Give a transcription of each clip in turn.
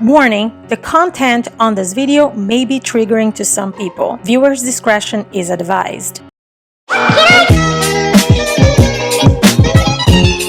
Warning, the content on this video may be triggering to some people. Viewers' discretion is advised.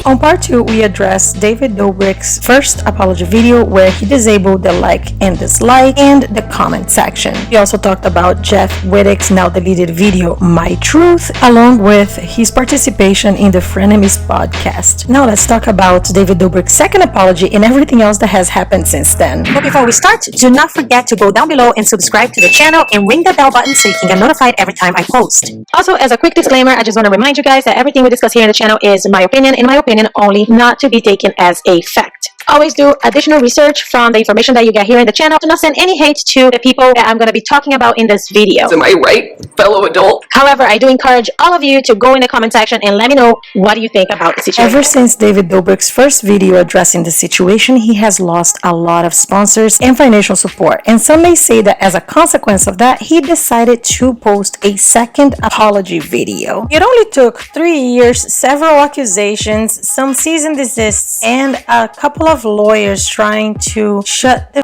On part 2, we address David Dobrik's first apology video where he disabled the like and dislike and the comment section. We also talked about Jeff Wittek's now deleted video, My Truth, along with his participation in the Frenemies podcast. Now let's talk about David Dobrik's second apology and everything else that has happened since then. But before we start, do not forget to go down below and subscribe to the channel and ring the bell button so you can get notified every time I post. Also, as a quick disclaimer, I just want to remind you guys that everything we discuss here in the channel is my opinion, in my opinion only, not to be taken as a fact. Always do additional research from the information that you get here in the channel. Do not send any hate to the people that I'm going to be talking about in this video. Am I right, fellow adult? However, I do encourage all of you to go in the comment section and let me know what do you think about the situation. Ever since David Dobrik's first video addressing the situation, he has lost a lot of sponsors and financial support. And some may say that as a consequence of that, he decided to post a second apology video. It only took 3 years, several accusations, some cease and desists, and a couple of lawyers trying to shut the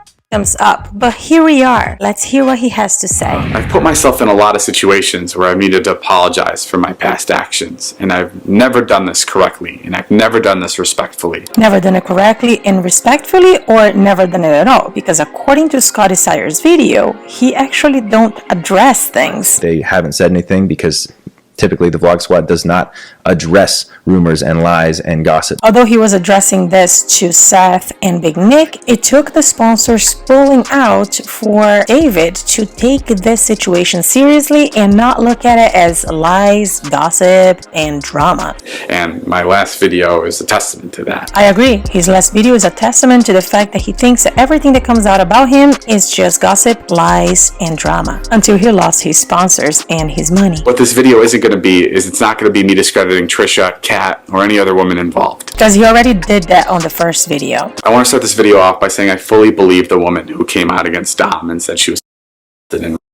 up, but here we are. Let's hear what he has to say. I've put myself in a lot of situations where I've needed to apologize for my past actions, and I've never done this correctly, and I've never done this respectfully. Never done it correctly and respectfully, or never done it at all? Because according to Scotty Sire's video, he actually don't address things. They haven't said anything because typically the Vlog Squad does not address rumors and lies and gossip. Although he was addressing this to Seth and Big Nick, it took the sponsors pulling out for David to take this situation seriously and not look at it as lies, gossip, and drama. And my last video is a testament to that. I agree. His last video is a testament to the fact that he thinks that everything that comes out about him is just gossip, lies, and drama, until he lost his sponsors and his money. What this video isn't going to be is it's not going to be me discrediting Trisha, Kat, or any other woman involved. Because he already did that on the first video. I want to start this video off by saying I fully believe the woman who came out against Dom and said she was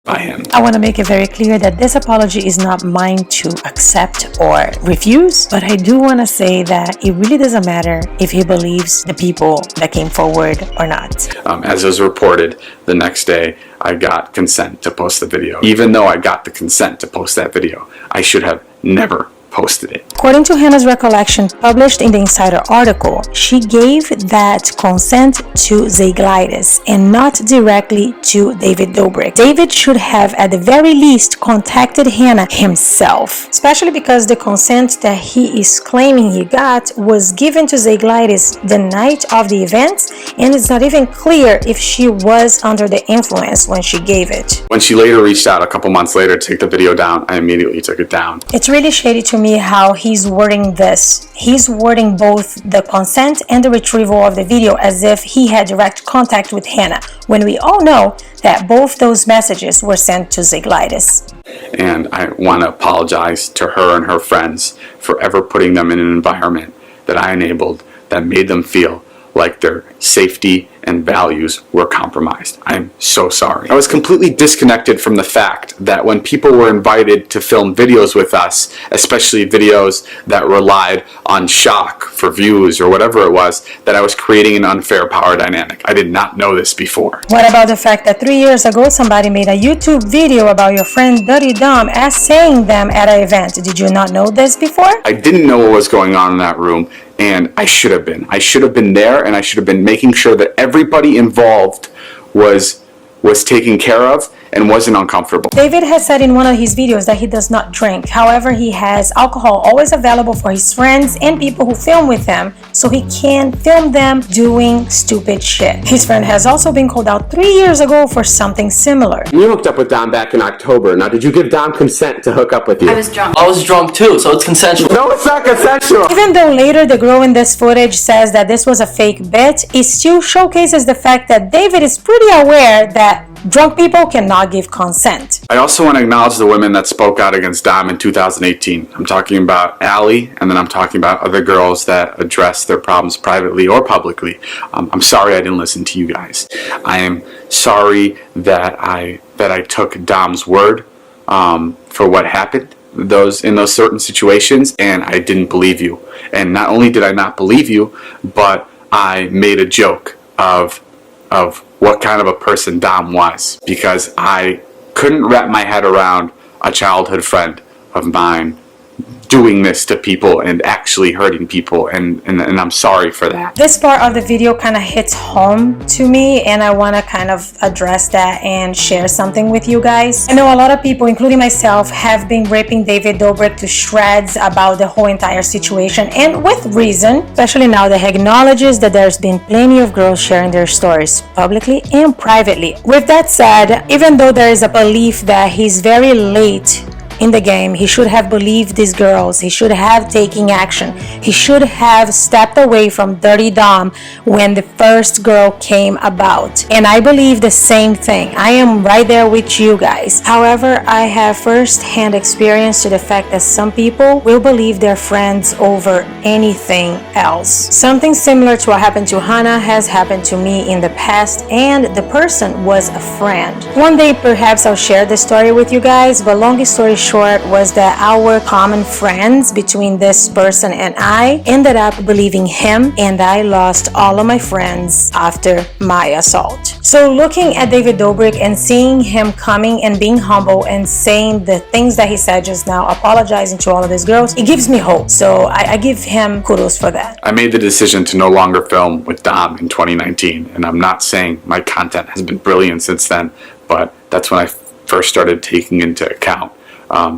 by him. I want to make it very clear that this apology is not mine to accept or refuse, but I do want to say that it really doesn't matter if he believes the people that came forward or not. As was reported, the next day I got consent to post the video. Even though I got the consent to post that video, I should have never posted it. According to Hannah's recollection published in the Insider article, she gave that consent to Zygleitis and not directly to David Dobrik. David should have at the very least contacted Hannah himself, especially because the consent that he is claiming he got was given to Zygleitis the night of the event, and it's not even clear if she was under the influence when she gave it. When she later reached out a couple months later to take the video down, I immediately took it down. It's really shady to me how he's wording this. He's wording both the consent and the retrieval of the video as if he had direct contact with Hannah, when we all know that both those messages were sent to Zygleitis. And I want to apologize to her and her friends for ever putting them in an environment that I enabled that made them feel like their safety and values were compromised. I'm so sorry. I was completely disconnected from the fact that when people were invited to film videos with us, especially videos that relied on shock for views or whatever it was, that I was creating an unfair power dynamic. I did not know this before. What about the fact that 3 years ago somebody made a YouTube video about your friend Dirty Dom saying them at an event? Did you not know this before? I didn't know what was going on in that room, and I should have been. I should have been there, and I should have been making sure that everybody involved was taken care of and wasn't uncomfortable. David has said in one of his videos that he does not drink. However, he has alcohol always available for his friends and people who film with him, so he can film them doing stupid shit. His friend has also been called out 3 years ago for something similar. You hooked up with Dom back in October. Now, did you give Dom consent to hook up with you? I was drunk. I was drunk too, so it's consensual. No, it's not consensual. Even though later the girl in this footage says that this was a fake bit, it still showcases the fact that David is pretty aware that drunk people cannot give consent. I also want to acknowledge the women that spoke out against Dom in 2018. I'm talking about Allie, and then I'm talking about other girls that addressed their problems privately or publicly. I'm sorry I didn't listen to you guys. I am sorry that I took Dom's word for what happened in those certain situations, and I didn't believe you. And not only did I not believe you, but I made a joke of of what kind of a person Dom was, because I couldn't wrap my head around a childhood friend of mine doing this to people and actually hurting people, and I'm sorry for that. This part of the video kind of hits home to me, and I want to kind of address that and share something with you guys. I know a lot of people, including myself, have been ripping David Dobrik to shreds about the whole entire situation, and with reason, especially now that he acknowledges that there's been plenty of girls sharing their stories publicly and privately. With that said, even though there is a belief that he's very late in the game, he should have believed these girls, he should have taken action, he should have stepped away from Dirty Dom when the first girl came about. And I believe the same thing. I am right there with you guys. However, I have first-hand experience to the fact that some people will believe their friends over anything else. Something similar to what happened to Hannah has happened to me in the past, and the person was a friend. One day perhaps I'll share this story with you guys, but long story short was that our common friends between this person and I ended up believing him, and I lost all of my friends after my assault. So looking at David Dobrik and seeing him coming and being humble and saying the things that he said just now, apologizing to all of these girls, it gives me hope. So I give him kudos for that. I made the decision to no longer film with Dom in 2019, and I'm not saying my content has been brilliant since then, but that's when I first started taking into account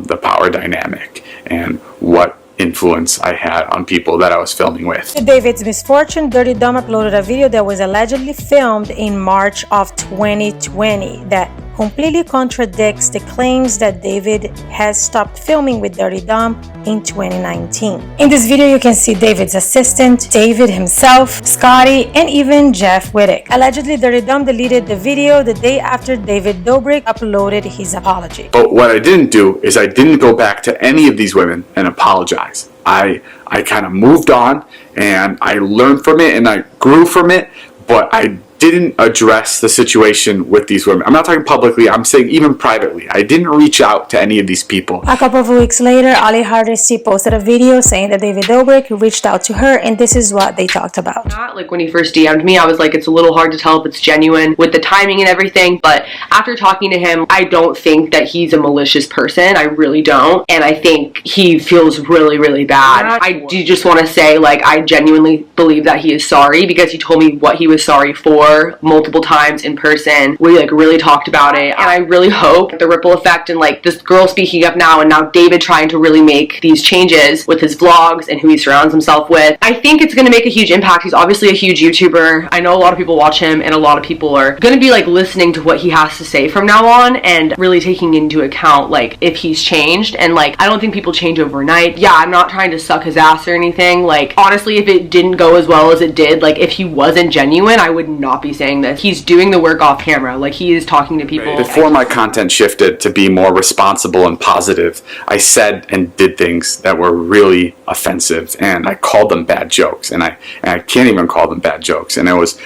the power dynamic and what influence I had on people that I was filming with. To David's misfortune, Dirty Dom uploaded a video that was allegedly filmed in March of 2020 that completely contradicts the claims that David has stopped filming with Dirty Dom in 2019. In this video, you can see David's assistant, David himself, Scotty, and even Jeff Wittek. Allegedly, Dirty Dom deleted the video the day after David Dobrik uploaded his apology. But what I didn't do is I didn't go back to any of these women and apologize. I kind of moved on, and I learned from it and I grew from it, but I didn't address the situation with these women. I'm not talking publicly, I'm saying even privately. I didn't reach out to any of these people. A couple of weeks later, Ali Hardesty posted a video saying that David Dobrik reached out to her, and this is what they talked about. Like when he first DM'd me, I was like, it's a little hard to tell if it's genuine with the timing and everything, but after talking to him, I don't think that he's a malicious person. I really don't, and I think he feels really, really bad. I do just want to say, like, I genuinely believe that he is sorry, because he told me what he was sorry for multiple times in person. We like really talked about it, and I really hope the ripple effect and like this girl speaking up now, and now David trying to really make these changes with his vlogs and who he surrounds himself with, I think it's going to make a huge impact. He's obviously a huge YouTuber. I know a lot of people watch him, and a lot of people are going to be like listening to what he has to say from now on and really taking into account like if he's changed. And like, I don't think people change overnight. Yeah, I'm not trying to suck his ass or anything. Like, honestly, if it didn't go as well as it did, like if he wasn't genuine, I would not be saying this. He's doing the work off camera. Like, he is talking to people. Before my content shifted to be more responsible and positive, I said and did things that were really offensive, and I called them bad jokes, and I can't even call them bad jokes, and it was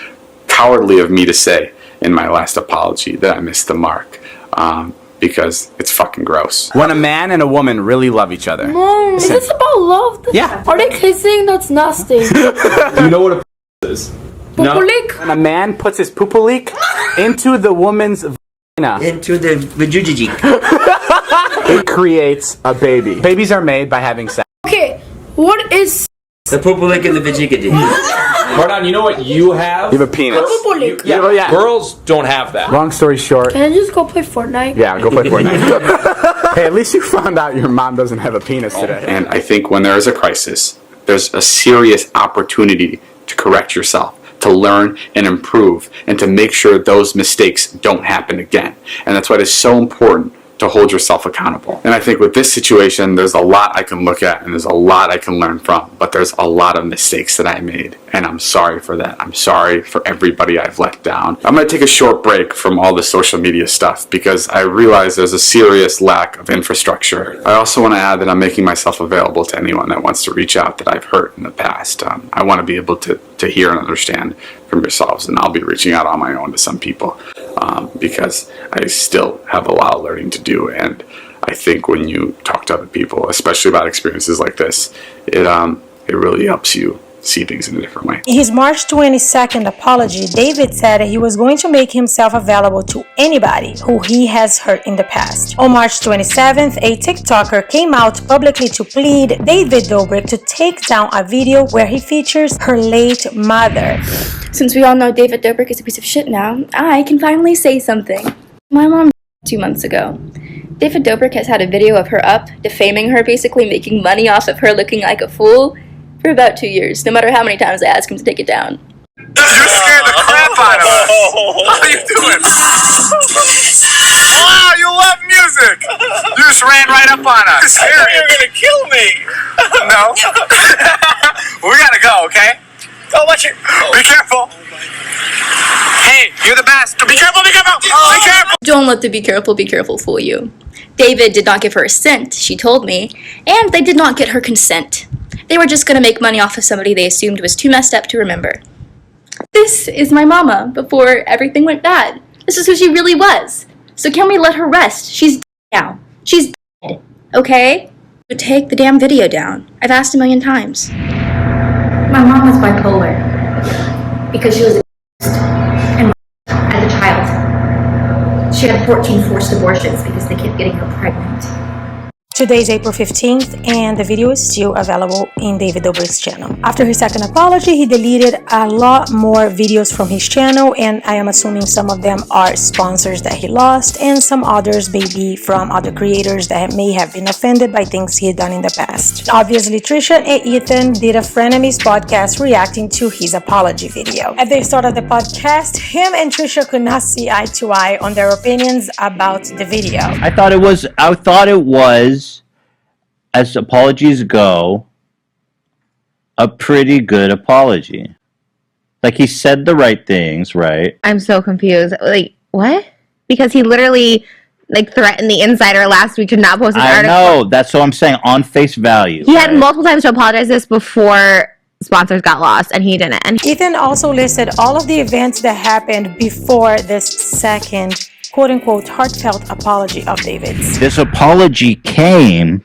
cowardly of me to say in my last apology that I missed the mark. Because it's fucking gross. When a man and a woman really love each other. Mom, is this about love? Yeah. Are they kissing? That's nasty. You know what a is? Pupulik? When a man puts his pupulik into the woman's vagina, into the vajujiji, it creates a baby. Babies are made by having sex. Okay, what is the pupulik and the vajigadi? Hold on, you know what you have? You have a penis. Pupulik? Yeah. Girls don't have that. Long story short. Can I just go play Fortnite? Yeah, go play Fortnite. Hey, at least you found out your mom doesn't have a penis today. And I think when there is a crisis, there's a serious opportunity to correct yourself, to learn and improve, and to make sure those mistakes don't happen again. And that's why it is so important to hold yourself accountable. And I think with this situation, there's a lot I can look at and there's a lot I can learn from, but there's a lot of mistakes that I made, and I'm sorry for that. I'm sorry for everybody I've let down. I'm gonna take a short break from all the social media stuff because I realize there's a serious lack of infrastructure. I also want to add that I'm making myself available to anyone that wants to reach out that I've hurt in the past. I want to be able to hear and understand from yourselves, and I'll be reaching out on my own to some people because I still have a lot of learning to do. And I think when you talk to other people, especially about experiences like this, it really helps you see things in a different way. In his March 22nd apology, David said he was going to make himself available to anybody who he has hurt in the past. On March 27th, a TikToker came out publicly to plead David Dobrik to take down a video where he features her late mother. Since we all know David Dobrik is a piece of shit now, I can finally say something. My mom 2 months ago. David Dobrik has had a video of her up, defaming her, basically making money off of her looking like a fool for about 2 years, no matter how many times I ask him to take it down. You scared the crap out of us. How are you doing? Wow, you love music. You just ran right up on us. I thought you were going to kill me. No. We got to go, okay? Go, watch it. Be careful. Hey, you're the best. Be careful, be careful. Be careful. Don't let the be careful fool you. David did not give her a cent, she told me, and they did not get her consent. They were just going to make money off of somebody they assumed was too messed up to remember. This is my mama before everything went bad. This is who she really was. So can we let her rest? She's dead now. She's dead, okay? But take the damn video down. I've asked 1 million times. My mom was bipolar because she was and as a child. She had 14 forced abortions because they kept getting her pregnant. Today is April 15th and the video is still available in David Dobrik's channel. After his second apology, he deleted a lot more videos from his channel, and I am assuming some of them are sponsors that he lost and some others may be from other creators that may have been offended by things he had done in the past. Obviously, Trisha and Ethan did a Frenemies podcast reacting to his apology video. At the start of the podcast, him and Trisha could not see eye to eye on their opinions about the video. I thought it was, as apologies go, a pretty good apology. Like, he said the right things, right? I'm so confused. Like, what? Because he literally, like, threatened the Insider last week to not post his article. I know, that's what I'm saying, on face value. He had multiple times to apologize this before sponsors got lost, and he didn't. And Ethan also listed all of the events that happened before this second quote-unquote heartfelt apology of David's. This apology came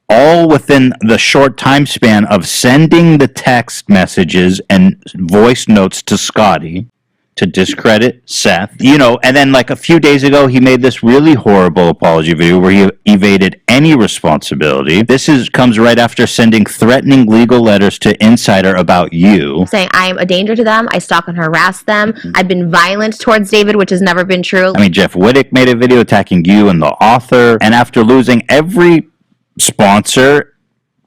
all within the short time span of sending the text messages and voice notes to Scotty to discredit Seth, you know, and then like a few days ago he made this really horrible apology video where he evaded any responsibility. This comes right after sending threatening legal letters to Insider about you, saying I'm a danger to them, I stalk and harass them, I've been violent towards David, which has never been true. I mean, Jeff Wittek made a video attacking you and the author, and after losing every sponsor,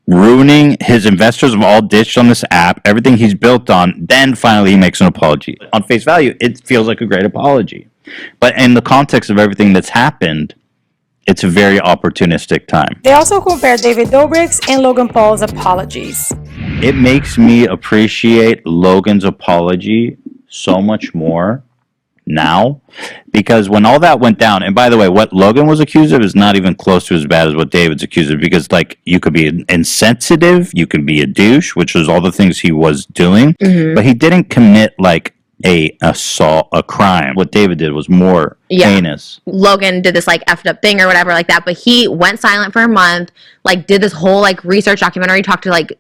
ruining his investors have all ditched on this app, everything he's built on, then finally he makes an apology. On face value, it feels like a great apology. But in the context of everything that's happened, it's a very opportunistic time. They also compared David Dobrik's and Logan Paul's apologies. It makes me appreciate Logan's apology so much more now, because when all that went down, and by the way, what Logan was accused of is not even close to as bad as what David's accused of, because like you could be insensitive, you could be a douche, which was all the things he was doing, but he didn't commit like a crime. What David did was more heinous. Logan did this like effed up thing or whatever like that, but he went silent for a month, like did this whole like research documentary, talked to like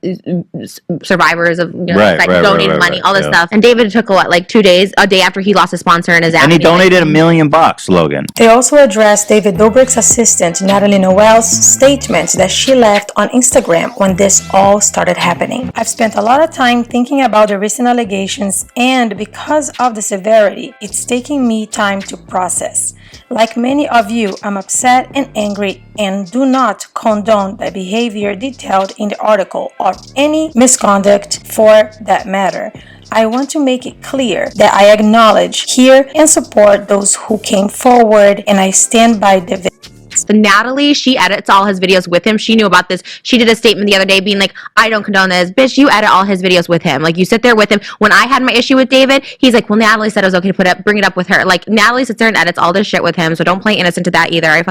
survivors of, you know, like donating money, all this stuff. And David took like 2 days, a day after he lost his sponsor and his app. And he donated $1 million, Logan. They also addressed David Dobrik's assistant, Natalie Noel's statement that she left on Instagram when this all started happening. I've spent a lot of time thinking about the recent allegations, and because of the severity, it's taking me time to process. Like many of you, I'm upset and angry and do not condone the behavior detailed in the article or any misconduct for that matter. I want to make it clear that I acknowledge, hear, and support those who came forward, and I stand by the victims. Natalie, she edits all his videos with him. She knew about this. She did a statement the other day being like, I don't condone this. Bitch, you edit all his videos with him. Like, you sit there with him. When I had my issue with David, he's like, well, Natalie said it was okay to bring it up with her. Like, Natalie sits there and edits all this shit with him, so don't play innocent to that either.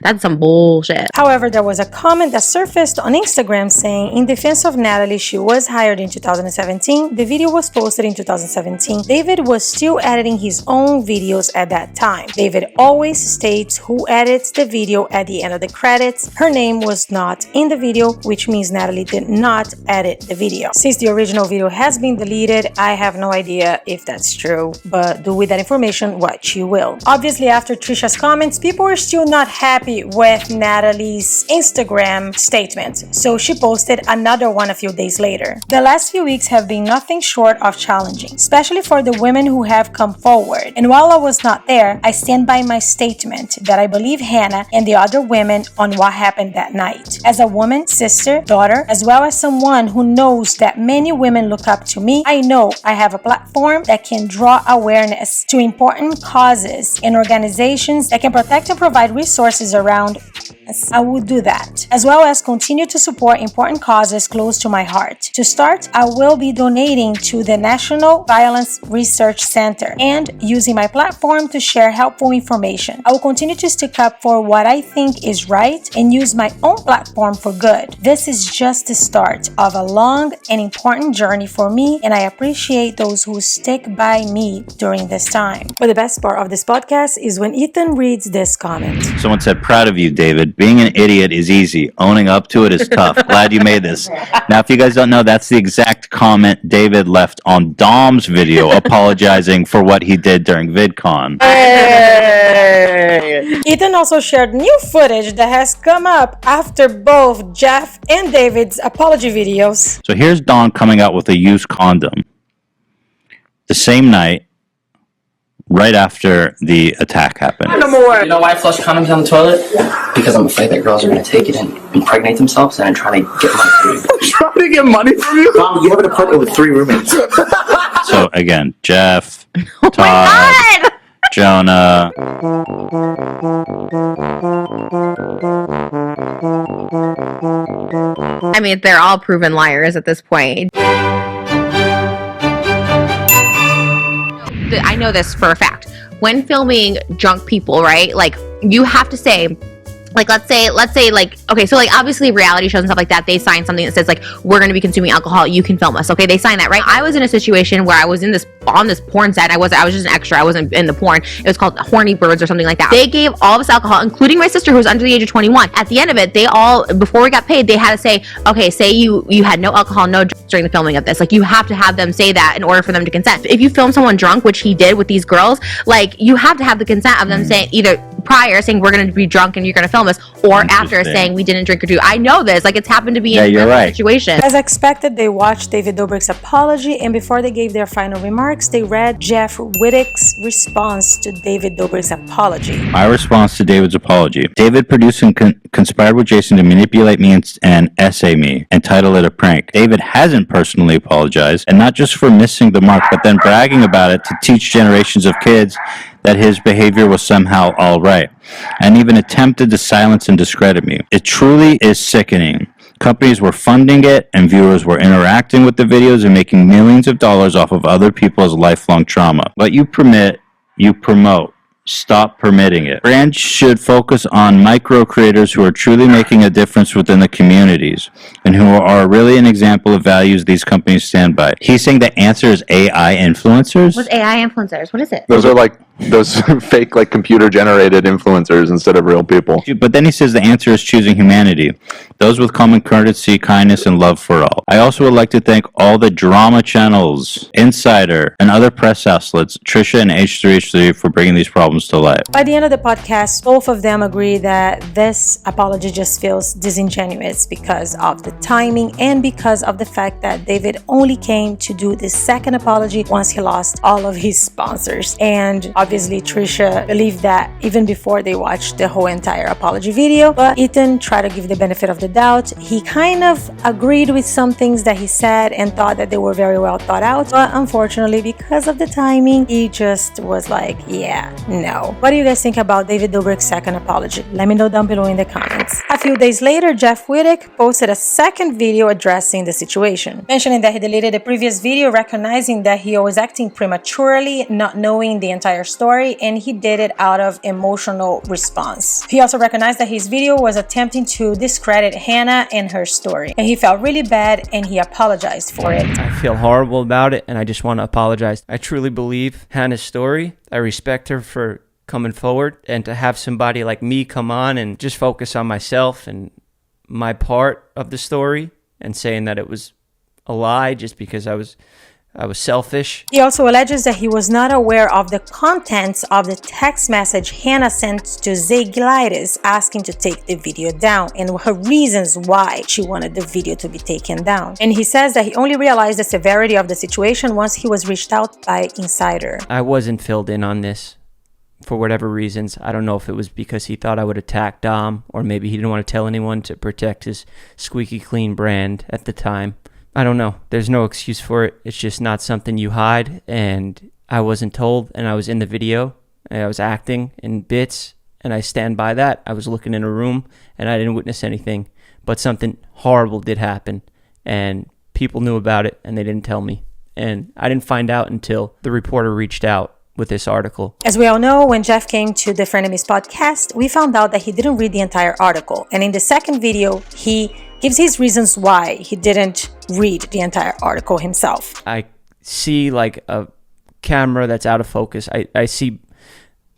That's some bullshit. However, there was a comment that surfaced on Instagram saying, in defense of Natalie, she was hired in 2017. The video was posted in 2017. David was still editing his own videos at that time. David always states who edits the video video at the end of the credits. Her name was not in the video, which means Natalie did not edit the video. Since the original video has been deleted, I have no idea if that's true, but do with that information what you will. Obviously, after Trisha's comments, people were still not happy with Natalie's Instagram statement, so she posted another one a few days later. The last few weeks have been nothing short of challenging, especially for the women who have come forward. And while I was not there, I stand by my statement that I believe Hannah and the other women on what happened that night. As a woman, sister, daughter, as well as someone who knows that many women look up to me, I know I have a platform that can draw awareness to important causes and organizations that can protect and provide resources around. I will do that, as well as continue to support important causes close to my heart. To start, I will be donating to the National Violence Research Center and using my platform to share helpful information. I will continue to stick up for what I think is right and use my own platform for good. This is just the start of a long and important journey for me, and I appreciate those who stick by me during this time. But the best part of this podcast is when Ethan reads this comment. Someone said, proud of you, David. Being an idiot is easy. Owning up to it is tough. Glad you made this. Now, if you guys don't know, that's the exact comment David left on Dom's video apologizing for what he did during VidCon. Hey! Ethan also shared new footage that has come up after both Jeff and David's apology videos. So here's Dom coming out with a used condom the same night, right after the attack happened. You know why I flush condoms down the toilet? Because I'm afraid that girls are going to take it and impregnate themselves and I'm trying to get money from you. Trying to get money from you? Mom, you have an apartment with 3 roommates. So again, Jeff, Todd, Jonah. I mean, they're all proven liars at this point. I know this for a fact. When filming drunk people, right? Like, you have to say, like, let's say, like, okay, so, like, obviously reality shows and stuff like that, they sign something that says, like, we're going to be consuming alcohol, you can film us, okay? They sign that, right? I was in a situation where I was on this porn set. I was just an extra. I wasn't in the porn. It was called Horny Birds or something like that. They gave all of us alcohol, including my sister, who was under the age of 21. At the end of it, they all, before we got paid, they had to say, okay, say you had no alcohol, no drugs during the filming of this. Like, you have to have them say that in order for them to consent. If you film someone drunk, which he did with these girls, like, you have to have the consent of them saying, either prior saying we're going to be drunk and you're going to film us, or after saying we didn't drink or do. I know this, like, it's happened to be in a situation. As expected, they watched David Dobrik's apology, and before they gave their final remarks, they read Jeff Wittek's response to David Dobrik's apology. My response to David's apology. David produced and conspired with Jason to manipulate me and essay me and title it a prank. David hasn't personally apologized, and not just for missing the mark, but then bragging about it to teach generations of kids that his behavior was somehow all right, and even attempted to silence and discredit me. It truly is sickening. Companies were funding it, and viewers were interacting with the videos and making millions of dollars off of other people's lifelong trauma. What you permit, you promote. Stop permitting it. Brands should focus on micro creators who are truly making a difference within the communities and who are really an example of values these companies stand by. He's saying the answer is AI influencers? What's AI influencers? What is it? Those are like those fake, like, computer generated influencers instead of real people. But then he says the answer is choosing humanity, those with common courtesy, kindness, and love for all. I also would like to thank all the drama channels, Insider, and other press outlets, Trisha and H3H3, for bringing these problems to light. By the end of the podcast, both of them agree that this apology just feels disingenuous because of the timing and because of the fact that David only came to do the second apology once he lost all of his sponsors. And obviously, Trisha believed that even before they watched the whole entire apology video, but Ethan tried to give the benefit of the doubt. He kind of agreed with some things that he said and thought that they were very well thought out, but unfortunately, because of the timing, he just was like, yeah, no. What do you guys think about David Dobrik's second apology? Let me know down below in the comments. A few days later, Jeff Wittek posted a second video addressing the situation, mentioning that he deleted the previous video, recognizing that he was acting prematurely, not knowing the entire story, and he did it out of emotional response. He also recognized that his video was attempting to discredit Hannah and her story, and he felt really bad and he apologized for it. I feel horrible about it, and I just want to apologize. I truly believe Hannah's story. I respect her for coming forward, and to have somebody like me come on and just focus on myself and my part of the story and saying that it was a lie just because I was selfish. He also alleges that he was not aware of the contents of the text message Hannah sent to ZEGLIDIS asking to take the video down and her reasons why she wanted the video to be taken down. And he says that he only realized the severity of the situation once he was reached out by Insider. I wasn't filled in on this for whatever reasons. I don't know if it was because he thought I would attack Dom, or maybe he didn't want to tell anyone to protect his squeaky clean brand at the time. I don't know. There's no excuse for it. It's just not something you hide, and I wasn't told, and I was in the video, and I was acting in bits, and I stand by that. I was looking in a room, and I didn't witness anything, but something horrible did happen, and people knew about it, and they didn't tell me, and I didn't find out until the reporter reached out with this article. As we all know, when Jeff came to the Frenemies podcast, we found out that he didn't read the entire article, and in the second video, he gives his reasons why he didn't read the entire article himself. I see like a camera that's out of focus. I see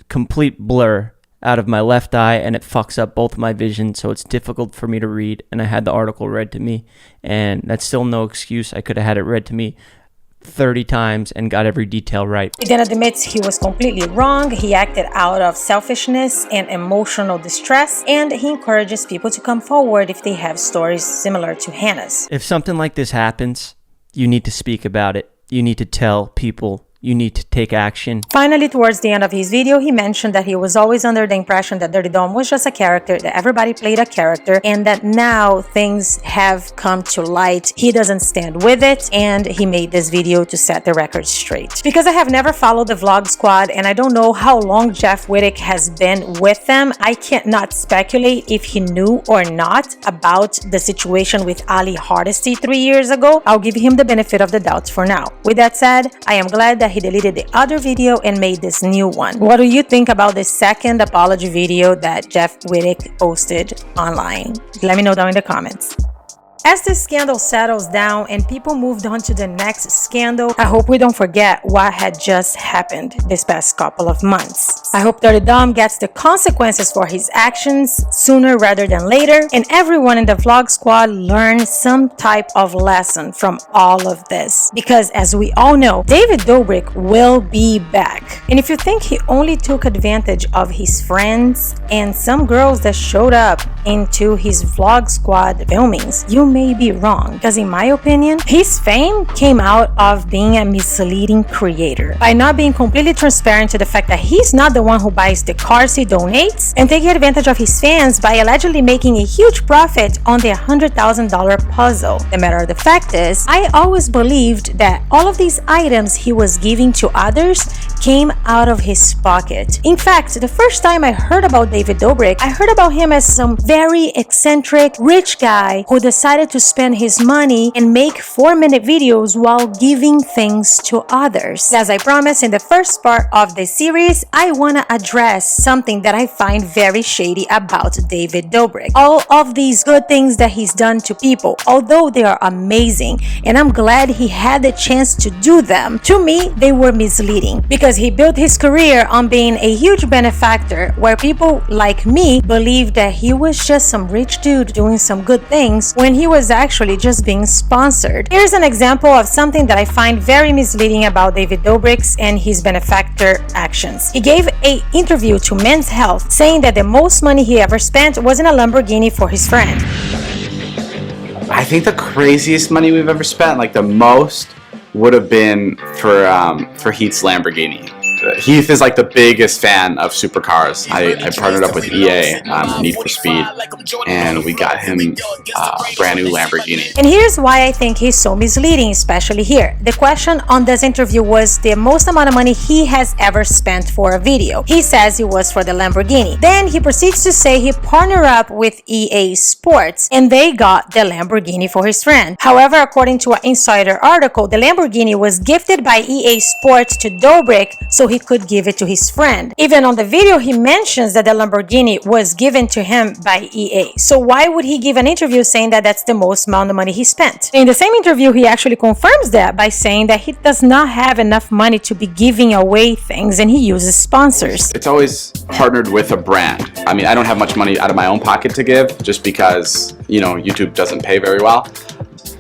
complete blur out of my left eye, and it fucks up both my vision, so it's difficult for me to read, and I had the article read to me, and that's still no excuse. I could have had it read to me 30 times and got every detail right. He then admits he was completely wrong. He acted out of selfishness and emotional distress, and he encourages people to come forward if they have stories similar to Hannah's. If something like this happens, you need to speak about it. You need to tell people. You need to take action. Finally, towards the end of his video, he mentioned that he was always under the impression that Dirty Dom was just a character, that everybody played a character, and that now things have come to light. He doesn't stand with it, and he made this video to set the record straight. Because I have never followed the Vlog Squad, and I don't know how long Jeff Wittek has been with them, I can't not speculate if he knew or not about the situation with Ali Hardesty 3 years ago. I'll give him the benefit of the doubt for now. With that said, I am glad that he deleted the other video and made this new one. What do you think about the second apology video that Jeff Wittek posted online? Let me know down in the comments. As the scandal settles down and people moved on to the next scandal, I hope we don't forget what had just happened this past couple of months. I hope Dirty Dom gets the consequences for his actions sooner rather than later, and everyone in the Vlog Squad learns some type of lesson from all of this. Because as we all know, David Dobrik will be back. And if you think he only took advantage of his friends and some girls that showed up into his Vlog Squad filmings, you may be wrong, because in my opinion, his fame came out of being a misleading creator by not being completely transparent to the fact that he's not the one who buys the cars he donates, and taking advantage of his fans by allegedly making a huge profit on the $100,000 puzzle. The matter of the fact is, I always believed that all of these items he was giving to others came out of his pocket. In fact, the first time I heard about David Dobrik, I heard about him as some very eccentric, rich guy who decided to spend his money and make 4-minute videos while giving things to others. As I promised in the first part of the series, I want to address something that I find very shady about David Dobrik. All of these good things that he's done to people, although they are amazing, and I'm glad he had the chance to do them, to me, they were misleading, because he built his career on being a huge benefactor, where people like me believed that he was just some rich dude doing some good things when he was actually just being sponsored. Here's an example of something that I find very misleading about David Dobrik's and his benefactor actions. He gave an interview to Men's Health saying that the most money he ever spent was in a Lamborghini for his friend. I think the craziest money we've ever spent, like the most, would have been for Heath's Lamborghini. Heath is like the biggest fan of supercars. I partnered up with EA, Need for Speed, and we got him a brand new Lamborghini. And here's why I think he's so misleading, especially here. The question on this interview was the most amount of money he has ever spent for a video. He says it was for the Lamborghini. Then he proceeds to say he partnered up with EA Sports and they got the Lamborghini for his friend. However, according to an Insider article, the Lamborghini was gifted by EA Sports to Dobrik so he could give it to his friend. Even on the video, he mentions that the Lamborghini was given to him by EA. So why would he give an interview saying that that's the most amount of money he spent? In the same interview, he actually confirms that by saying that he does not have enough money to be giving away things and he uses sponsors. It's always partnered with a brand. I mean, I don't have much money out of my own pocket to give just because, you know, YouTube doesn't pay very well.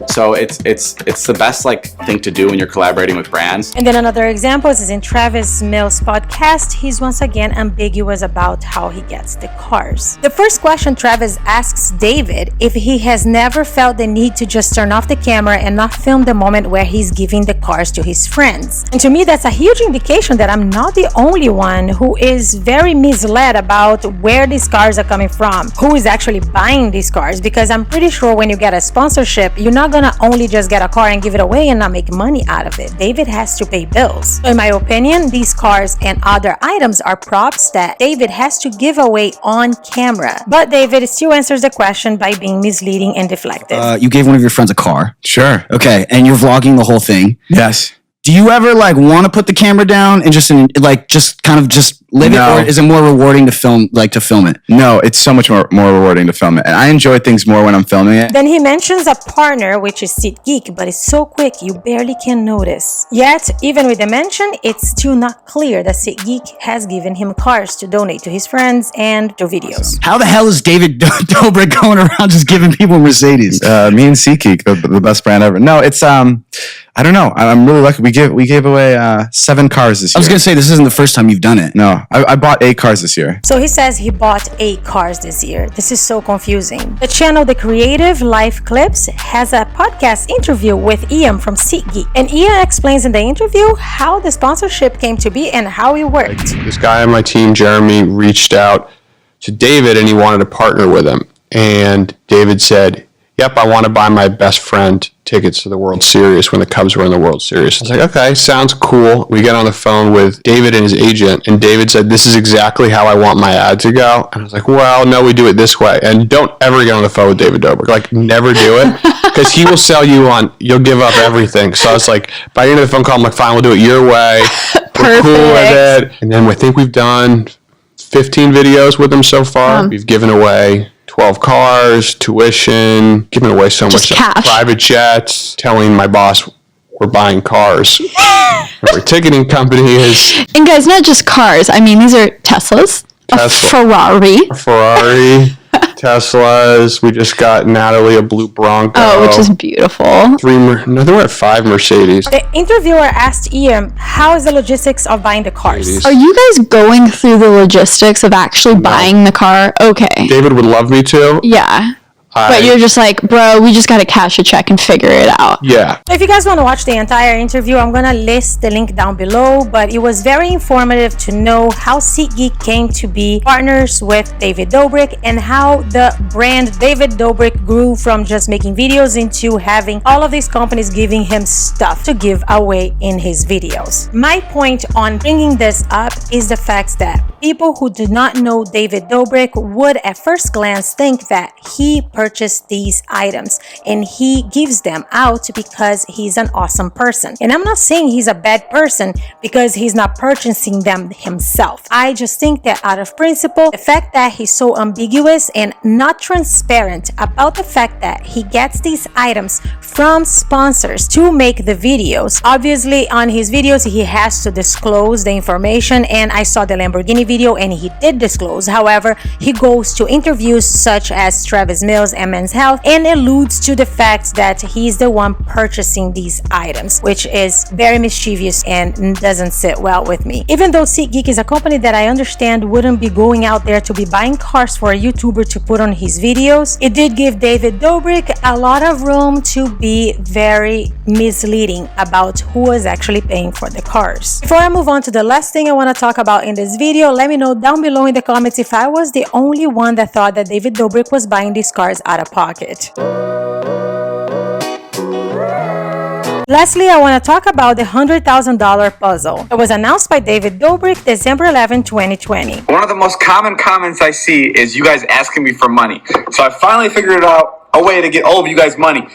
So it's the best thing to do when you're collaborating with brands. And then another example is in Travis Mills' podcast. He's once again ambiguous about how he gets the cars. The first question Travis asks David if he has never felt the need to just turn off the camera and not film the moment where he's giving the cars to his friends. And to me, that's a huge indication that I'm not the only one who is very misled about where these cars are coming from, who is actually buying these cars, because I'm pretty sure when you get a sponsorship, you're not gonna only just get a car and give it away and not make money out of it. David has to pay bills. So in my opinion, these cars and other items are props that David has to give away on camera. But David still answers the question by being misleading and deflective. You gave one of your friends a car. Sure. Okay, and you're vlogging the whole thing. Yes. Do you ever want to put the camera down and just live it, or is it more rewarding to film it? No, it's so much more rewarding to film it, and I enjoy things more when I'm filming it. Then he mentions a partner, which is SeatGeek, but it's so quick you barely can notice. Yet, even with the mention, it's still not clear that SeatGeek has given him cars to donate to his friends and to videos. How the hell is David Dobrik going around just giving people Mercedes? Me and SeatGeek, the best brand ever. No, it's I don't know. I'm really lucky. We gave away 7 cars this year. I was gonna say this isn't the first time you've done it. No, I bought 8 cars this year. So he says he bought 8 cars this year. This is so confusing. The channel The Creative Life Clips has a podcast interview with Ian from SeatGeek, and Ian explains in the interview how the sponsorship came to be and how it worked. This guy on my team, Jeremy, reached out to David and he wanted to partner with him. And David said, "Yep, I want to buy my best friend tickets to the World Series when the Cubs were in the World Series." I was like, okay, sounds cool. We get on the phone with David and his agent, and David said, "This is exactly how I want my ad to go." And I was like, well, no, we do it this way. And don't ever get on the phone with David Dobrik. Never do it, because he will sell you on, you'll give up everything. So I was like, by the end of the phone call, I'm like, fine, we'll do it your way. We're cool with it. And then I think we've done 15 videos with him so far. We've given away 12 cars, tuition, giving away so much stuff. Private jets, telling my boss we're buying cars. Our ticketing company is... And guys, not just cars. I mean, these are Teslas, a Ferrari. Teslas. We just got Natalie a blue Bronco. Oh, which is beautiful. No, there were 5 Mercedes. The interviewer asked Ian, how is the logistics of buying the cars? Are you guys going through the logistics of actually buying the car? Okay. David would love me to. Yeah. But you're just like, bro, we just got to cash a check and figure it out. Yeah. So if you guys want to watch the entire interview, I'm going to list the link down below. But it was very informative to know how SeatGeek came to be partners with David Dobrik and how the brand David Dobrik grew from just making videos into having all of these companies giving him stuff to give away in his videos. My point on bringing this up is the fact that people who do not know David Dobrik would at first glance think that he purchased these items and he gives them out because he's an awesome person. And I'm not saying he's a bad person because he's not purchasing them himself. I just think that out of principle, the fact that he's so ambiguous and not transparent about the fact that he gets these items from sponsors to make the videos. Obviously on his videos he has to disclose the information, and I saw the Lamborghini video and he did disclose. However, he goes to interviews such as Travis Mills and Men's Health and alludes to the fact that he's the one purchasing these items, which is very mischievous and doesn't sit well with me. Even though SeatGeek is a company that I understand wouldn't be going out there to be buying cars for a YouTuber to put on his videos, it did give David Dobrik a lot of room to be very misleading about who was actually paying for the cars. Before I move on to the last thing I want to talk about in this video, let me know down below in the comments if I was the only one that thought that David Dobrik was buying these cars out of pocket. Lastly, I want to talk about the $100,000 puzzle. It was announced by David Dobrik December 11, 2020. One of the most common comments I see is you guys asking me for money. So I finally figured out a way to get all of you guys money.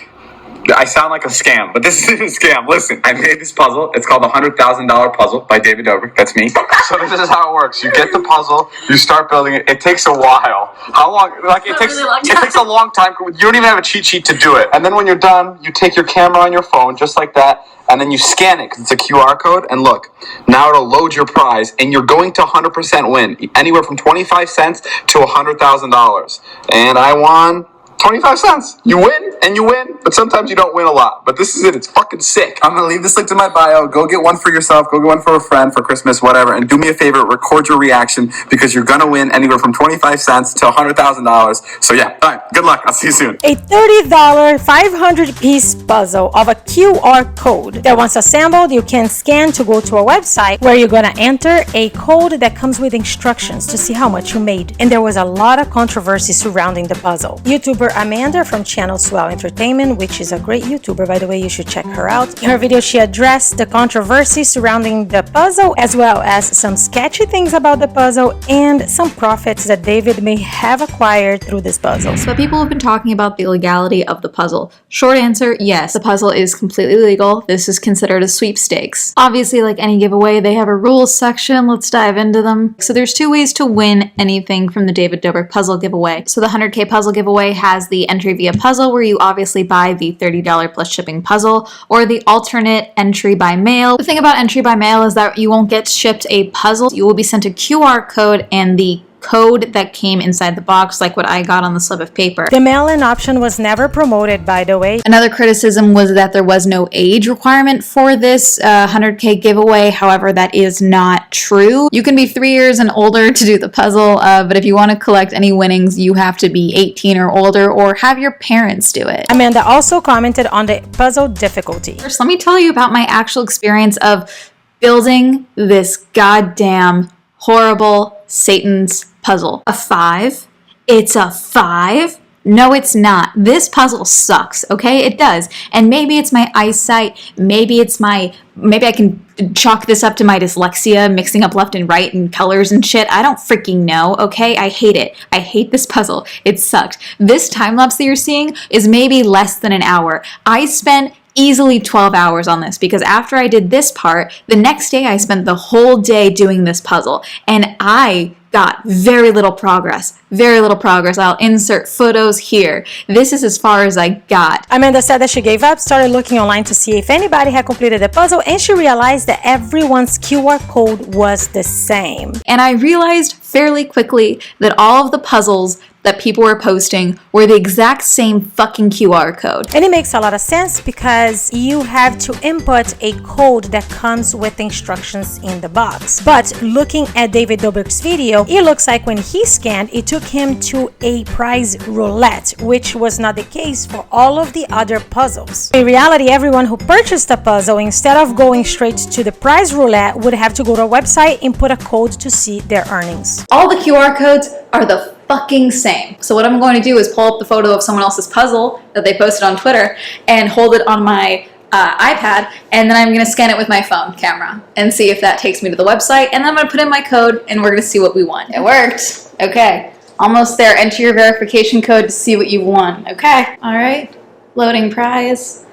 I sound like a scam, but this isn't a scam. Listen, I made this puzzle. It's called the $100,000 puzzle by David Dobrik. That's me. So this is how it works. You get the puzzle, you start building it. It takes a while. How long? Like it takes a long time. You don't even have a cheat sheet to do it. And then when you're done, you take your camera on your phone, just like that, and then you scan it because it's a QR code. And look, now it'll load your prize, and you're going to 100% win, anywhere from 25 cents to $100,000. And I won 25 cents. You win and you win, but sometimes you don't win a lot. But this is it. It's fucking sick. I'm going to leave this link in my bio. Go get one for yourself. Go get one for a friend for Christmas, whatever. And do me a favor, record your reaction because you're going to win anywhere from 25 cents to $100,000. So yeah, all right. Good luck. I'll see you soon. A $30 500-piece puzzle of a QR code that once assembled, you can scan to go to a website where you're going to enter a code that comes with instructions to see how much you made. And there was a lot of controversy surrounding the puzzle. YouTuber Amanda from channel Swell Entertainment, which is a great YouTuber, by the way, you should check her out. In her video, she addressed the controversy surrounding the puzzle, as well as some sketchy things about the puzzle and some profits that David may have acquired through this puzzle. So people have been talking about the legality of the puzzle. Short answer, yes, the puzzle is completely legal. This is considered a sweepstakes. Obviously, like any giveaway, they have a rules section. Let's dive into them. So there's two ways to win anything from the David Dobrik puzzle giveaway. So the 100K puzzle giveaway has the entry via puzzle, where you obviously buy the $30 plus shipping puzzle, or the alternate entry by mail. The thing about entry by mail is that you won't get shipped a puzzle. You will be sent a QR code and the code that came inside the box, like what I got on the slip of paper. The mail-in option was never promoted, by the way. Another criticism was that there was no age requirement for this 100K giveaway. However, that is not true. You can be 3 years and older to do the puzzle, but if you want to collect any winnings, you have to be 18 or older or have your parents do it. Amanda also commented on the puzzle difficulty. First, let me tell you about my actual experience of building this goddamn horrible Satan's puzzle. A 5? It's a 5? No, it's not. This puzzle sucks, okay? It does. And maybe it's my eyesight, maybe I can chalk this up to my dyslexia, mixing up left and right and colors and shit. I don't freaking know, okay? I hate it. I hate this puzzle. It sucked. This time lapse that you're seeing is maybe less than an hour. I spent easily 12 hours on this because after I did this part, the next day I spent the whole day doing this puzzle, and I got very little progress. Very little progress. I'll insert photos here. This is as far as I got. Amanda said that she gave up, started looking online to see if anybody had completed the puzzle, and she realized that everyone's QR code was the same. And I realized fairly quickly that all of the puzzles that people were posting were the exact same fucking QR code. And it makes a lot of sense because you have to input a code that comes with instructions in the box. But looking at David Dobrik's video, it looks like when he scanned, it took him to a prize roulette, which was not the case for all of the other puzzles. In reality, everyone who purchased a puzzle, instead of going straight to the prize roulette, would have to go to a website and put a code to see their earnings. All the QR codes are the fucking same. So what I'm going to do is pull up the photo of someone else's puzzle that they posted on Twitter and hold it on my iPad, and then I'm going to scan it with my phone camera and see if that takes me to the website, and then I'm going to put in my code and we're going to see what we won. It worked. Okay. Almost there. Enter your verification code to see what you won. Okay. All right. Loading prize.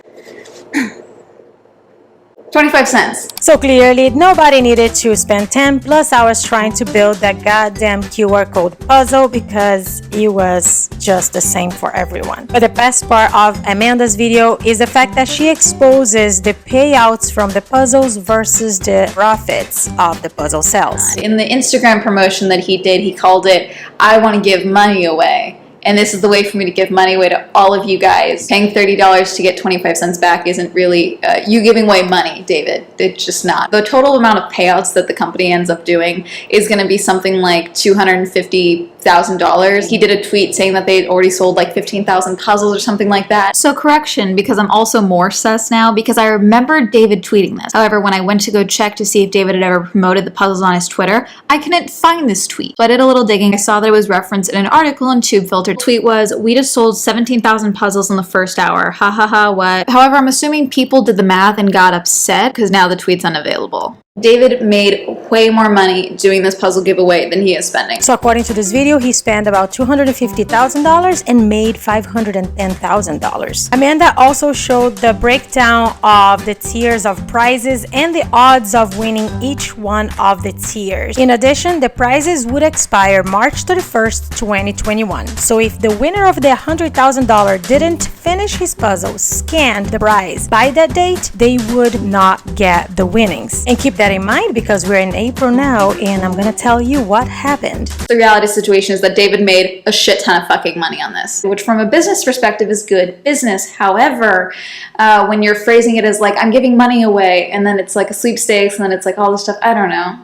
25 cents. So clearly, nobody needed to spend 10 plus hours trying to build that goddamn QR code puzzle because it was just the same for everyone. But the best part of Amanda's video is the fact that she exposes the payouts from the puzzles versus the profits of the puzzle sales. In the Instagram promotion that he did, he called it, "I want to give money away." And this is the way for me to give money away to all of you guys. Paying $30 to get 25 cents back isn't really you giving away money, David. It's just not. The total amount of payouts that the company ends up doing is going to be something like $250,000. He did a tweet saying that they already sold like 15,000 puzzles or something like that. So correction, because I'm also more sus now, because I remembered David tweeting this. However, when I went to go check to see if David had ever promoted the puzzles on his Twitter, I couldn't find this tweet. So I did a little digging. I saw that it was referenced in an article in Tube Filter. Tweet was, "We just sold 17,000 puzzles in the first hour. Ha ha ha, what?" However, I'm assuming people did the math and got upset because now the tweet's unavailable. David made way more money doing this puzzle giveaway than he is spending. So according to this video, he spent about $250,000 and made $510,000. Amanda also showed the breakdown of the tiers of prizes and the odds of winning each one of the tiers. In addition, the prizes would expire March 31st, 2021. So if the winner of the $100,000 didn't finish his puzzle, scanned the prize by that date, they would not get the winnings. And keep that in mind because we're in April now, and I'm gonna tell you what happened. The reality situation is that David made a shit ton of fucking money on this, which from a business perspective is good business. However, when you're phrasing it as like, I'm giving money away, and then it's like a sweepstakes, and then it's like all this stuff, I don't know,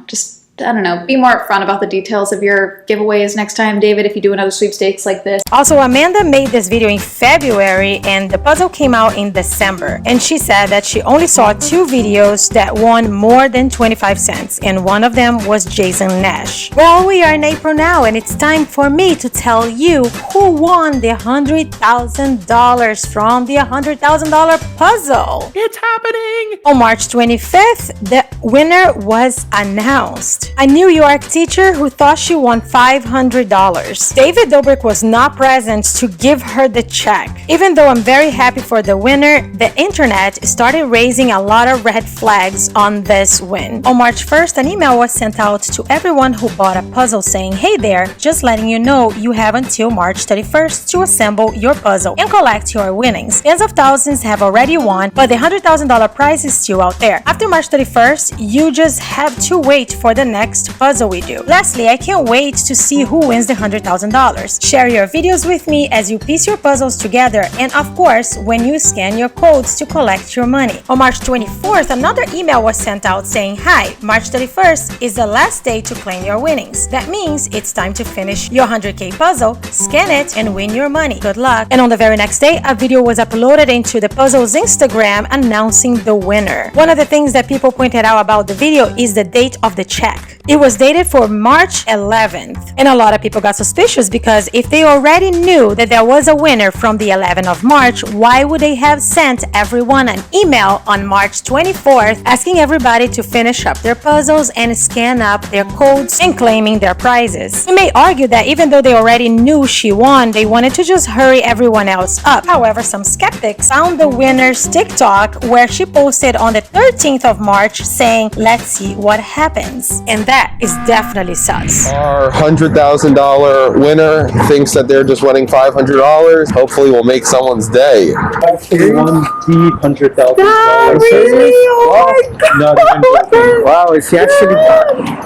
be more upfront about the details of your giveaways next time, David, if you do another sweepstakes like this. Also, Amanda made this video in February and the puzzle came out in December. And she said that she only saw 2 videos that won more than 25 cents. And one of them was Jason Nash. Well, we are in April now and it's time for me to tell you who won the $100,000 from the $100,000 puzzle. It's happening! On March 25th, the winner was announced. A New York teacher who thought she won $500. David Dobrik was not present to give her the check. Even though I'm very happy for the winner, the internet started raising a lot of red flags on this win. On March 1st, an email was sent out to everyone who bought a puzzle saying, hey there, just letting you know you have until March 31st to assemble your puzzle and collect your winnings. Tens of thousands have already won, but the $100,000 prize is still out there. After March 31st, you just have to wait for the next puzzle we do. Lastly, I can't wait to see who wins the $100,000. Share your videos with me as you piece your puzzles together and of course when you scan your codes to collect your money. On March 24th, another email was sent out saying, hi, March 31st is the last day to claim your winnings. That means it's time to finish your 100K puzzle, scan it and win your money. Good luck. And on the very next day, a video was uploaded into the puzzle's Instagram announcing the winner. One of the things that people pointed out about the video is the date of the check. It was dated for March 11th. And a lot of people got suspicious because if they already knew that there was a winner from the 11th of March, why would they have sent everyone an email on March 24th asking everybody to finish up their puzzles and scan up their codes and claiming their prizes? You may argue that even though they already knew she won, they wanted to just hurry everyone else up. However, some skeptics found the winner's TikTok where she posted on the 13th of March saying, let's see what happens. And that is definitely sus. Our $100,000 winner thinks that they're just winning $500. Hopefully we'll make someone's day. Actually won the $100,000. Wow, it's actually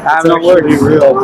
I'm not working real.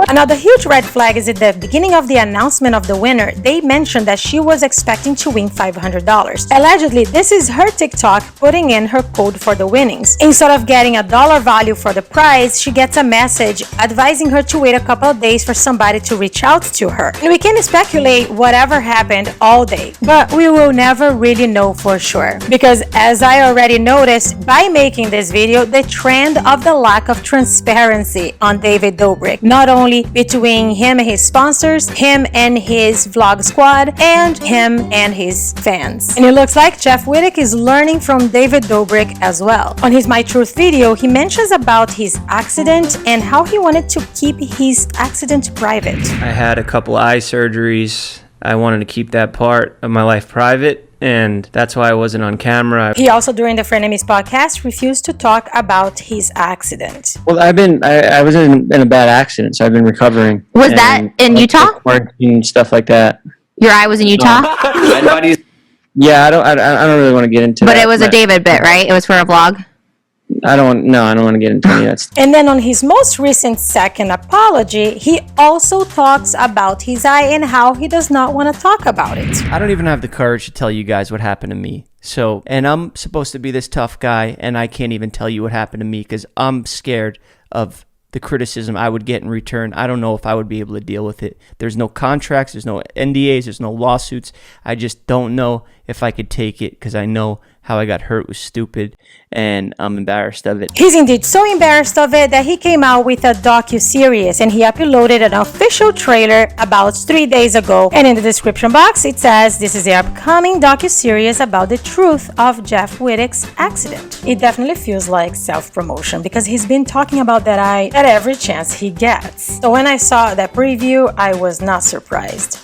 Another huge red flag is at the beginning of the announcement of the winner, they mentioned that she was expecting to win $500. Allegedly, this is her TikTok putting in her code for the winnings. Instead of getting a dollar value for the prize, she gets a message advising her to wait a couple of days for somebody to reach out to her. And we can speculate whatever happened all day, but we will never really know for sure. Because as I already noticed by making this video, the trend of the lack of transparency on David Dobrik, not only between him and his sponsors, him and his vlog squad, and him and his fans. And it looks like Jeff Wittek is learning from David Dobrik as well. On his My Truth video, he mentions about his accident and how he wanted to keep his accident private. I had a couple eye surgeries. I wanted to keep that part of my life private, and that's why I wasn't on camera. He also, during the Frenemies podcast, refused to talk about his accident. Well, I was in a bad accident, so I've been recovering. Was that in Utah? Quarantine, stuff like that. Your eye was in Utah? Yeah, I don't really want to get into that. But it was a David bit, right? It was for a vlog? I don't want to get into any of that stuff. And then on his most recent second apology, he also talks about his eye and how he does not want to talk about it. I don't even have the courage to tell you guys what happened to me. So, and I'm supposed to be this tough guy, and I can't even tell you what happened to me because I'm scared of the criticism I would get in return. I don't know if I would be able to deal with it. There's no contracts, there's no NDAs, there's no lawsuits. I just don't know if I could take it because I know how I got hurt was stupid, and I'm embarrassed of it. He's indeed so embarrassed of it that he came out with a docuseries, and he uploaded an official trailer about 3 days ago. And in the description box it says this is the upcoming docuseries about the truth of Jeff Wittek's accident. It definitely feels like self-promotion because he's been talking about that at every chance he gets. So when I saw that preview, I was not surprised.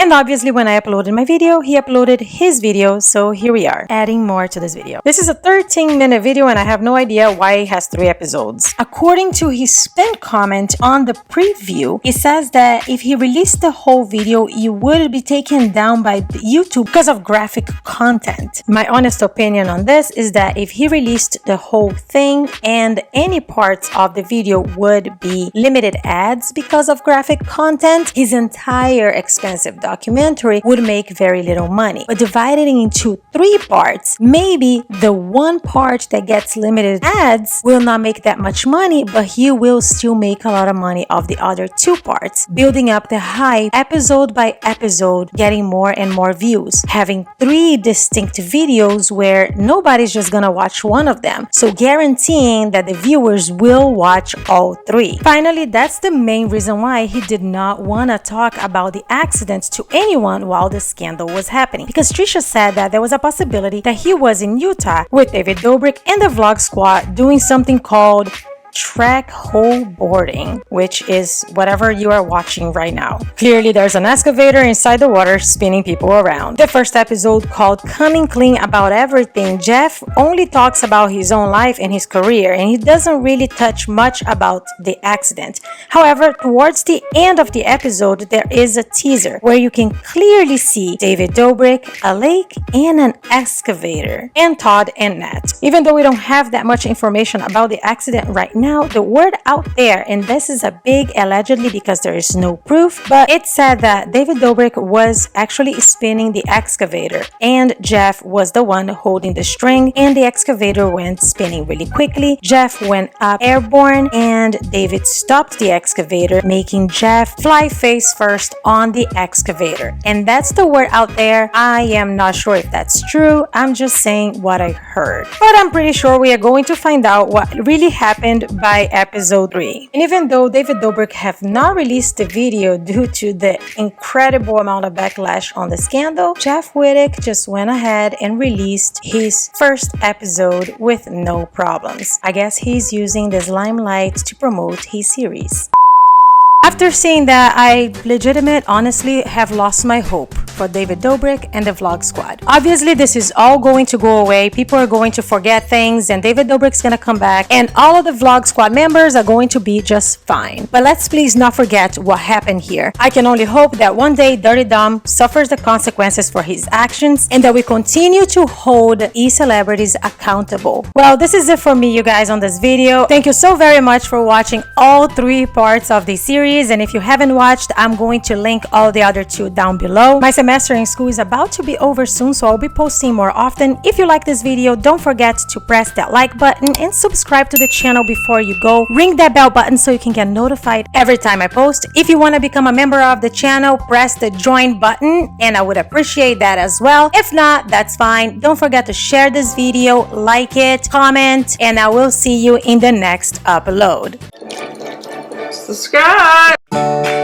And obviously when I uploaded my video, he uploaded his video, so here we are, adding more to this video. This is a 13-minute video and I have no idea why it has 3 episodes. According to his pinned comment on the preview, he says that if he released the whole video, it would be taken down by YouTube because of graphic content. My honest opinion on this is that if he released the whole thing and any parts of the video would be limited ads because of graphic content, his entire expensive documentary would make very little money. But divided into 3 parts, maybe the one part that gets limited ads will not make that much money, but he will still make a lot of money of the other 2 parts, building up the hype episode by episode, getting more and more views, having 3 distinct videos where nobody's just gonna watch one of them, so guaranteeing that the viewers will watch all 3. Finally, that's the main reason why he did not want to talk about the accidents to anyone while the scandal was happening, because Trisha said that there was a possibility that he was in Utah with David Dobrik and the Vlog Squad doing something called track hole boarding, which is whatever you are watching right now. Clearly there's an excavator inside the water spinning people around. The first episode, called Coming Clean About Everything, Jeff only talks about his own life and his career, and he doesn't really touch much about the accident. However, towards the end of the episode, there is a teaser where you can clearly see David Dobrik, a lake, and an excavator, and Todd and Nat. Even though we don't have that much information about the accident right now, the word out there, and this is a big allegedly because there is no proof, but it said that David Dobrik was actually spinning the excavator and Jeff was the one holding the string, and the excavator went spinning really quickly. Jeff went up airborne and David stopped the excavator, making Jeff fly face first on the excavator. And that's the word out there. I am not sure if that's true. I'm just saying what I heard. But I'm pretty sure we are going to find out what really happened by episode 3. And even though David Dobrik have not released the video due to the incredible amount of backlash on the scandal, Jeff Wittek just went ahead and released his first episode with no problems. I guess he's using this limelight to promote his series. After seeing that, I honestly have lost my hope for David Dobrik and the Vlog Squad. Obviously, this is all going to go away. People are going to forget things and David Dobrik's gonna come back and all of the Vlog Squad members are going to be just fine. But let's please not forget what happened here. I can only hope that one day Dirty Dom suffers the consequences for his actions and that we continue to hold e-celebrities accountable. Well, this is it for me, you guys, on this video. Thank you so very much for watching all 3 parts of the series. And if you haven't watched, I'm going to link all the other 2 down below. My semester in school is about to be over soon, so I'll be posting more often. If you like this video, don't forget to press that like button and subscribe to the channel before you go. Ring that bell button so you can get notified every time I post. If you want to become a member of the channel, press the join button and I would appreciate that as well. If not, that's fine. Don't forget to share this video, like it, comment, and I will see you in the next upload. Subscribe!